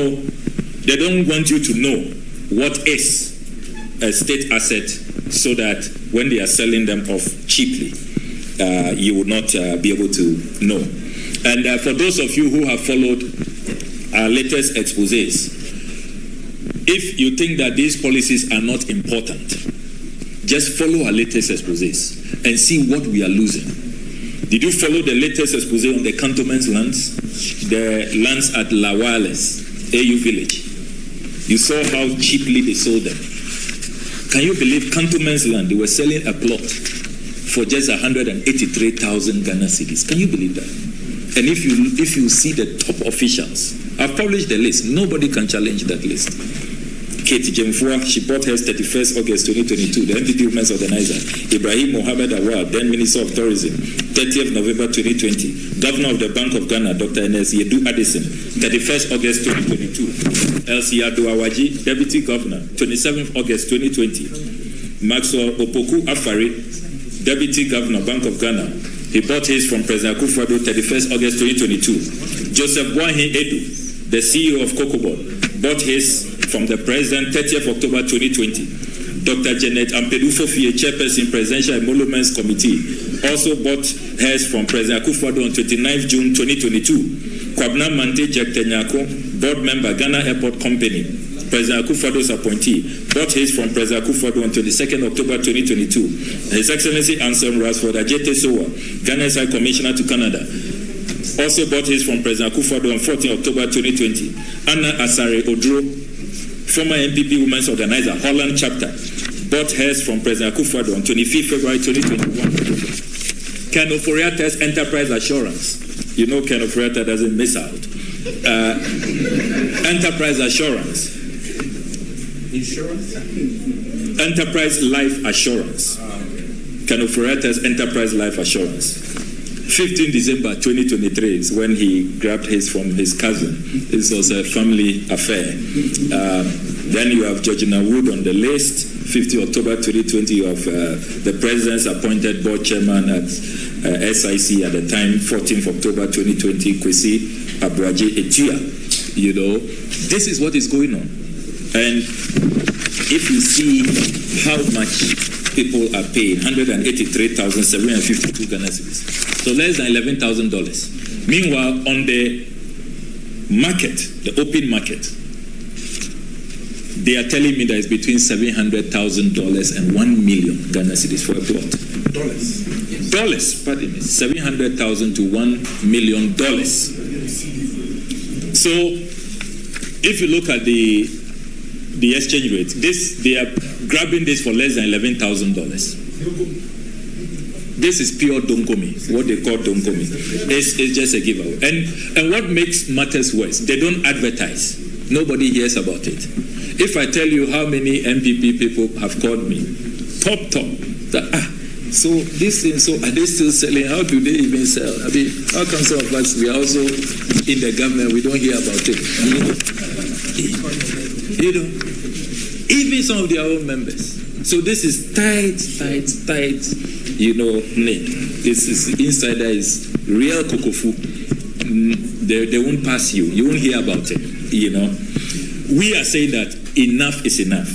want you to know what is a state asset, so that when they are selling them off cheaply, you will not be able to know. And for those of you who have followed our latest exposés, if you think that these policies are not important, just follow our latest exposés and see what we are losing. Did you follow the latest exposé on the cantonment's lands? The lands at Lawales, AU village. You saw how cheaply they sold them. Can you believe cantonment's land? They were selling a plot for just 183,000 Ghana cedis. Can you believe that? And if you see the top officials, I've published the list. Nobody can challenge that list. Kate Jemfua, she bought hers 31st August 2022. The NDC Women's Organizer. Ibrahim Mohammed Awad, then Minister of Tourism, 30th November 2020. Governor of the Bank of Ghana, Dr. Enes Yedu Addison, 31st August 2022. Elsie Aduawaji, Deputy Governor, 27th August 2020. Maxwell Opoku Afari, Deputy Governor, Bank of Ghana. He bought his from President Akufo-Addo, 31st August 2022. Joseph Boahin Edu, the CEO of Cocobon, bought his from the President, 30th October 2020. Dr. Janet Ampedu-Fofie, Chairperson, Presidential Emoluments Committee, also bought hers from President Akufo-Addo on 29th June 2022. Kwabna Mante Jektenyako, Board Member, Ghana Airport Company, President Akufo-Addo's appointee, bought his from President Akufo-Addo on 22nd October 2022. His Excellency Anselm Rasford Ajete Sowa, Ghana's High Commissioner to Canada, also bought his from President Akufo-Addo on 14th October 2020. Anna Asare Odro, former MPP Women's Organizer, Holland Chapter, bought hers from President Akufo-Addo on 25th February 2021. Ken Oforiatta's Enterprise Assurance. You know Ken Oforiatta doesn't miss out. Enterprise Assurance. Insurance? Enterprise Life Assurance. Ken Oforiatta's Enterprise Life Assurance. 15 December 2023 is when he grabbed his from his cousin. This was a family affair. Then you have Georgina Wood on the list. 50 October 2020, you have the President's appointed board chairman at SIC at the time, 14th October 2020, Kwesi Abraje Etua. You know, this is what is going on. And if you see how much people are paying, 183,752 Ghana cedis. So less than $11,000. Meanwhile, on the market, the open market, they are telling me that it's between $700,000 and 1 million Ghana cedis for a plot. Dollars, pardon me. 700,000 to $1 million. So, if you look at the exchange rate, they are grabbing this for less than $11,000. This is pure donkomi, what they call donkomi. It's just a giveaway. And what makes matters worse, they don't advertise. Nobody hears about it. If I tell you how many MPP people have called me, top, so this thing, so are they still selling? How do they even sell? I mean, how come some of us, we are also in the government, we don't hear about it? You know, even some of their own members. So this is tight, you know, need. This is inside there is real kokofu. They won't pass you. You won't hear about it, you know. We are saying that enough is enough.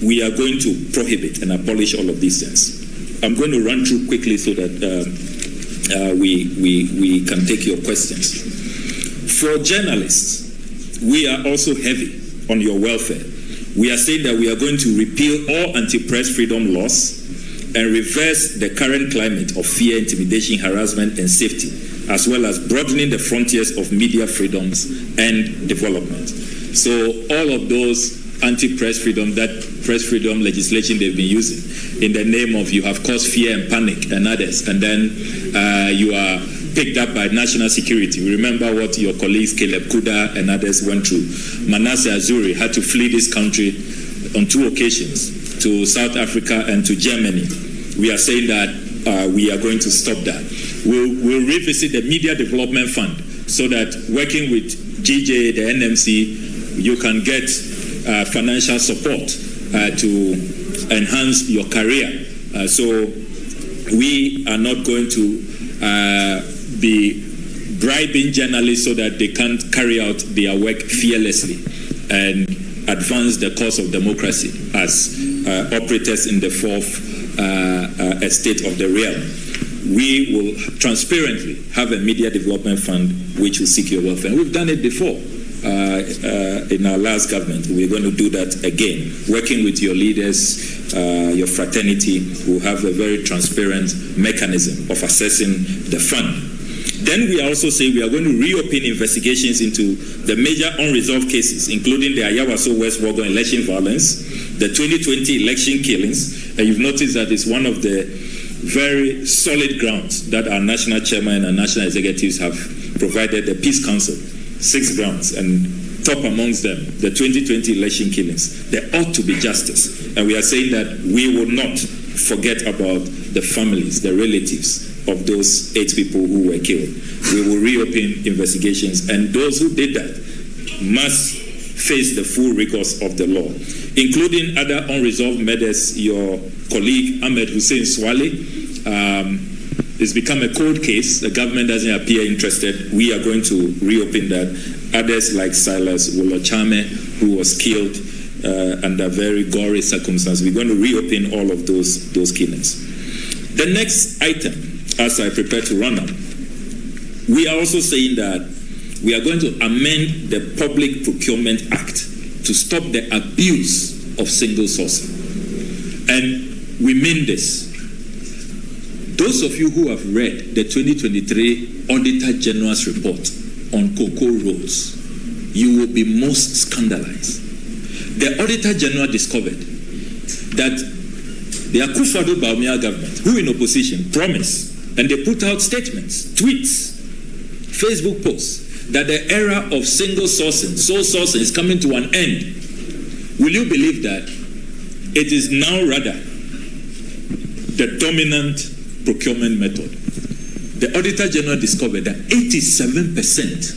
We are going to prohibit and abolish all of these things. I'm going to run through quickly so that we can take your questions. For journalists, we are also heavy on your welfare. We are saying that we are going to repeal all anti-press freedom laws and reverse the current climate of fear, intimidation, harassment, and safety, as well as broadening the frontiers of media freedoms and development. So all of those anti-press freedom, that press freedom legislation they've been using in the name of you have caused fear and panic and others, and then you are picked up by national security. Remember what your colleagues Caleb Kuda and others went through. Manasseh Azuri had to flee this country on 2 occasions to South Africa and to Germany. We are saying that we are going to stop that. We'll revisit the Media Development Fund so that working with GJ, the NMC, you can get financial support to enhance your career. So we are not going to be bribing journalists so that they can't carry out their work fearlessly and advance the cause of democracy as operators in the fourth estate of the realm. We will transparently have a media development fund which will seek your welfare. And we've done it before in our last government. We're going to do that again. Working with your leaders, your fraternity, will have a very transparent mechanism of assessing the fund. Then we also say we are going to reopen investigations into the major unresolved cases, including the Ayawaso West Wogon election violence, the 2020 election killings, and you've noticed that it's one of the very solid grounds that our national chairman and national executives have provided the Peace Council, 6 grounds, and top amongst them, the 2020 election killings. There ought to be justice, and we are saying that we will not forget about the families, the relatives of those 8 people who were killed. We will reopen investigations, and those who did that must face the full rigors of the law, including other unresolved murders. Your colleague Ahmed Hussein Swale, it's become a cold case. The government doesn't appear interested. We are going to reopen that. Others like Silas Wolochame, who was killed under very gory circumstances, we're going to reopen all of those killings. The next item, as I prepare to run up, we are also saying that we are going to amend the Public Procurement Act to stop the abuse of single sourcing. And we mean this. Those of you who have read the 2023 Auditor General's report on cocoa roads, you will be most scandalized. The Auditor General discovered that the Akufo-Addo government, who in opposition, promised, and they put out statements, tweets, Facebook posts, that the era of single sourcing, sole sourcing, is coming to an end. Will you believe that it is now rather the dominant procurement method? The Auditor General discovered that 87%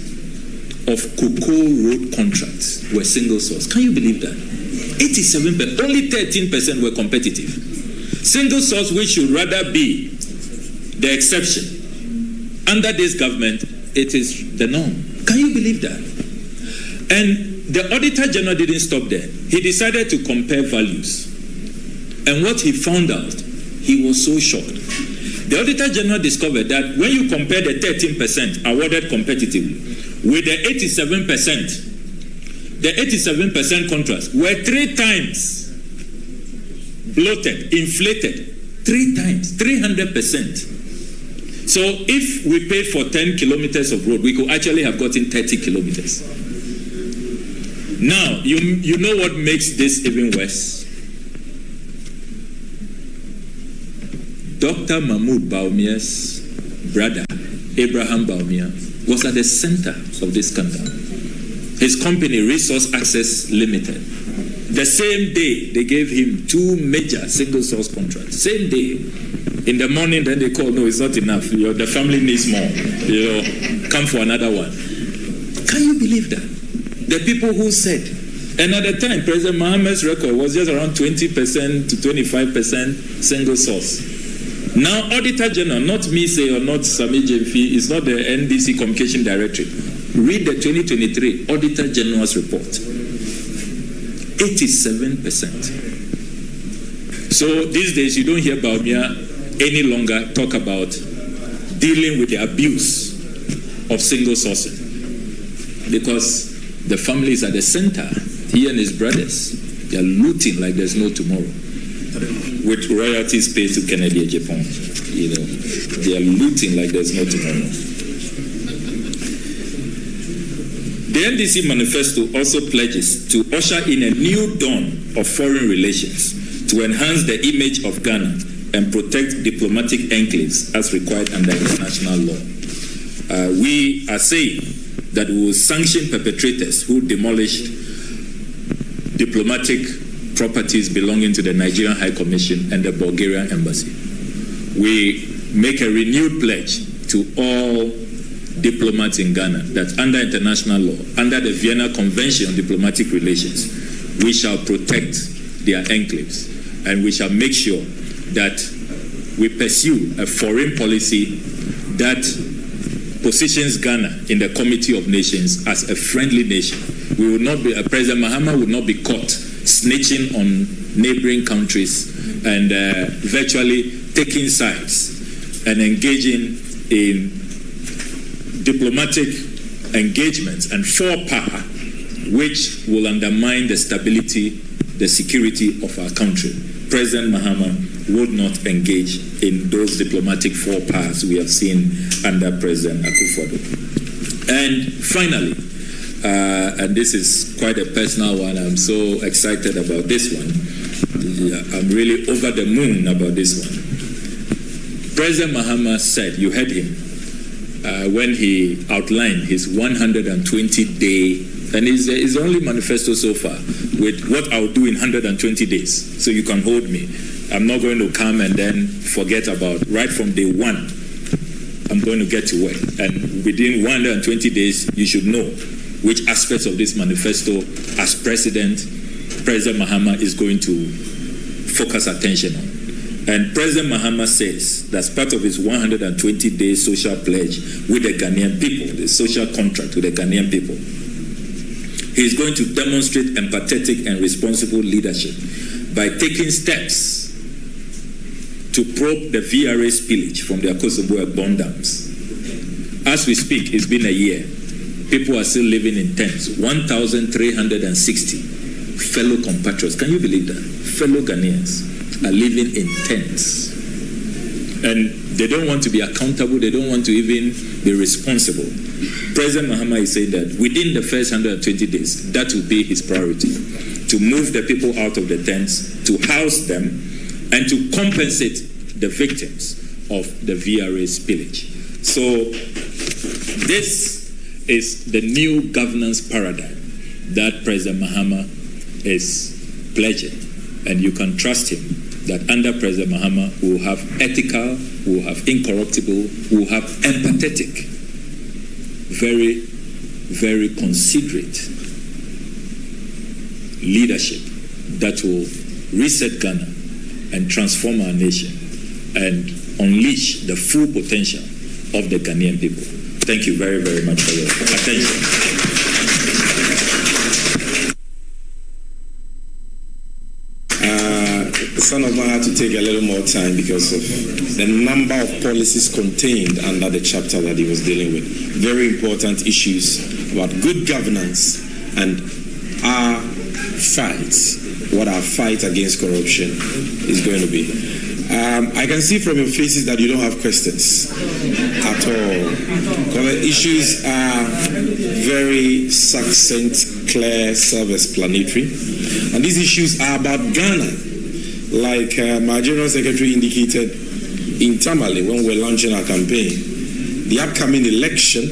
of cocoa road contracts were single source. Can you believe that? 87%. Only 13% were competitive. Single source, which should rather be the exception. Under this government, it is the norm. Can you believe that? And the Auditor General didn't stop there. He decided to compare values. And what he found out, he was so shocked. The Auditor General discovered that when you compare the 13% awarded competitively with the 87% contracts were 3 times bloated, inflated, 3 times, 300%. So if we paid for 10 kilometers of road, we could actually have gotten 30 kilometers. Now, you know what makes this even worse? Dr. Mahmoud Bawumia's brother, Abraham Bawumia, was at the center of this scandal. His company, Resource Access Limited, the same day they gave him 2 major single source contracts. Same day. In the morning, then they call, no, it's not enough. The family needs more. Come for another one. Can you believe that? The people who said, and at the time, President Mohammed's record was just around 20% to 25% single source. Now, Auditor General, not me say or not Sami Jemfi, it's not the NDC Communication Directorate. Read the 2023 Auditor General's report. 87%. So these days, you don't hear Bawumia any longer talk about dealing with the abuse of single sourcing, because the family is at the center. He and his brothers, they are looting like there's no tomorrow, with royalties paid to Kennedy Japan. They are looting like there's no tomorrow. The NDC manifesto also pledges to usher in a new dawn of foreign relations to enhance the image of Ghana and protect diplomatic enclaves as required under international law. We are saying that we will sanction perpetrators who demolished diplomatic properties belonging to the Nigerian High Commission and the Bulgarian Embassy. We make a renewed pledge to all diplomats in Ghana that under international law, under the Vienna Convention on Diplomatic Relations, we shall protect their enclaves, and we shall make sure that we pursue a foreign policy that positions Ghana in the Committee of Nations as a friendly nation. We will not be, President Mahama will not be caught snitching on neighboring countries and virtually taking sides and engaging in diplomatic engagements and forepower which will undermine the stability, the security of our country. President Mahama would not engage in those diplomatic forepowers we have seen under President Akufo-Addo. And finally, and this is quite a personal one, I'm so excited about this one. I'm really over the moon about this one. President Mahama said, you heard him, when he outlined his 120-day, and his only manifesto so far, with what I'll do in 120 days, so you can hold me. I'm not going to come and then forget about, right from day one, I'm going to get to work. And within 120 days, you should know which aspects of this manifesto, as President Mahama is going to focus attention on. And President Mahama says that's part of his 120-day social pledge with the Ghanaian people, the social contract with the Ghanaian people. He is going to demonstrate empathetic and responsible leadership by taking steps to probe the VRA spillage from the Akosombo Bond dams. As we speak, it's been a year. People are still living in tents. 1,360 fellow compatriots. Can you believe that? Fellow Ghanaians are living in tents. And they don't want to be accountable. They don't want to even be responsible. President Mahama is saying that within the first 120 days, that will be his priority. To move the people out of the tents, to house them, and to compensate the victims of the VRA spillage. So this is the new governance paradigm that President Mahama is pledging. And you can trust him that under President Mahama, we will have ethical, we will have incorruptible, we will have empathetic, very, very considerate leadership that will reset Ghana and transform our nation and unleash the full potential of the Ghanaian people. Thank you very, very much for your attention. Son of Man had to take a little more time because of the number of policies contained under the chapter that he was dealing with. Very important issues about good governance and our fight, what our fight against corruption is going to be. I can see from your faces that you don't have questions at all. Because the issues are very succinct, clear, self-explanatory. And these issues are about Ghana. Like my General Secretary indicated internally when we're launching our campaign, the upcoming election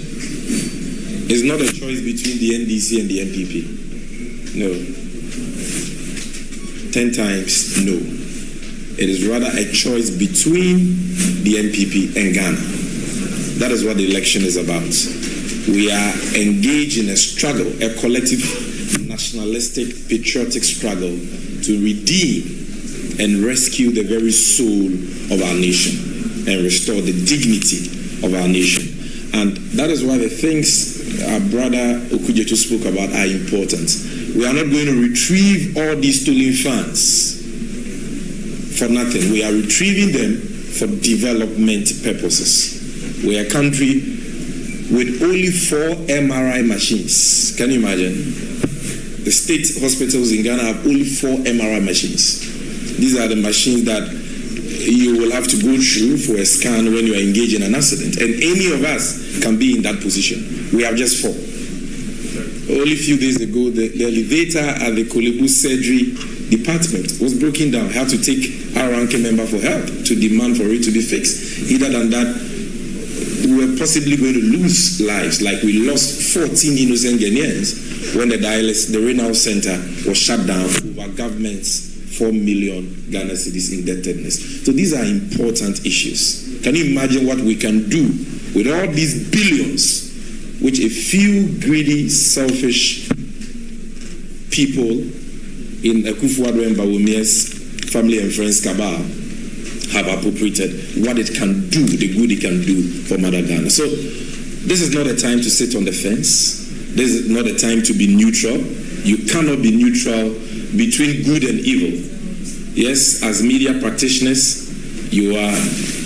is not a choice between the NDC and the NPP. No. 10 times no. It is rather a choice between the NPP and Ghana. That is what the election is about. We are engaged in a struggle, a collective nationalistic, patriotic struggle to redeem and rescue the very soul of our nation and restore the dignity of our nation. And that is why the things our brother Okujetu spoke about are important. We are not going to retrieve all these stolen funds for nothing. We are retrieving them for development purposes. We are a country with only 4 MRI machines. Can you imagine? The state hospitals in Ghana have only 4 MRI machines. These are the machines that you will have to go through for a scan when you are engaged in an accident. And any of us can be in that position. We have just 4. Only a few days ago, the elevator at the Kolebu surgery department was broken down. I had to take our ranking member for help to demand for it to be fixed. Either than that, we were possibly going to lose lives, like we lost 14 innocent Ghanaians when the Renal Center was shut down over government's 4 million Ghana cedis indebtedness. So these are important issues. Can you imagine what we can do with all these billions, which a few greedy, selfish people in Akufo-Addo and Bawumia's family and friends cabal have appropriated, what it can do, the good it can do for Mother Ghana. So this is not a time to sit on the fence. This is not a time to be neutral. You cannot be neutral between good and evil. Yes, as media practitioners, you are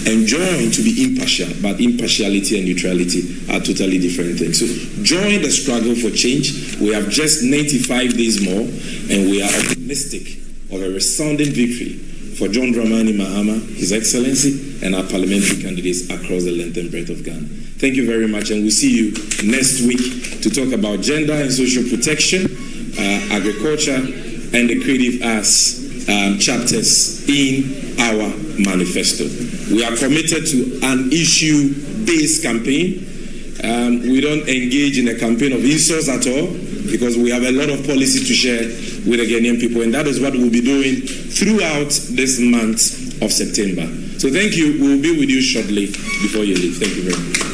enjoined to be impartial, but impartiality and neutrality are totally different things. So join the struggle for change. We have just 95 days more, and we are optimistic of a resounding victory for John Dramani Mahama, His Excellency, and our parliamentary candidates across the length and breadth of Ghana. Thank you very much, and we'll see you next week to talk about gender and social protection, agriculture, and the creative arts chapters in our manifesto. We are committed to an issue-based campaign. We don't engage in a campaign of insults at all, because we have a lot of policy to share with the Ghanaian people, and that is what we'll be doing throughout this month of September. So thank you. We'll be with you shortly before you leave. Thank you very much.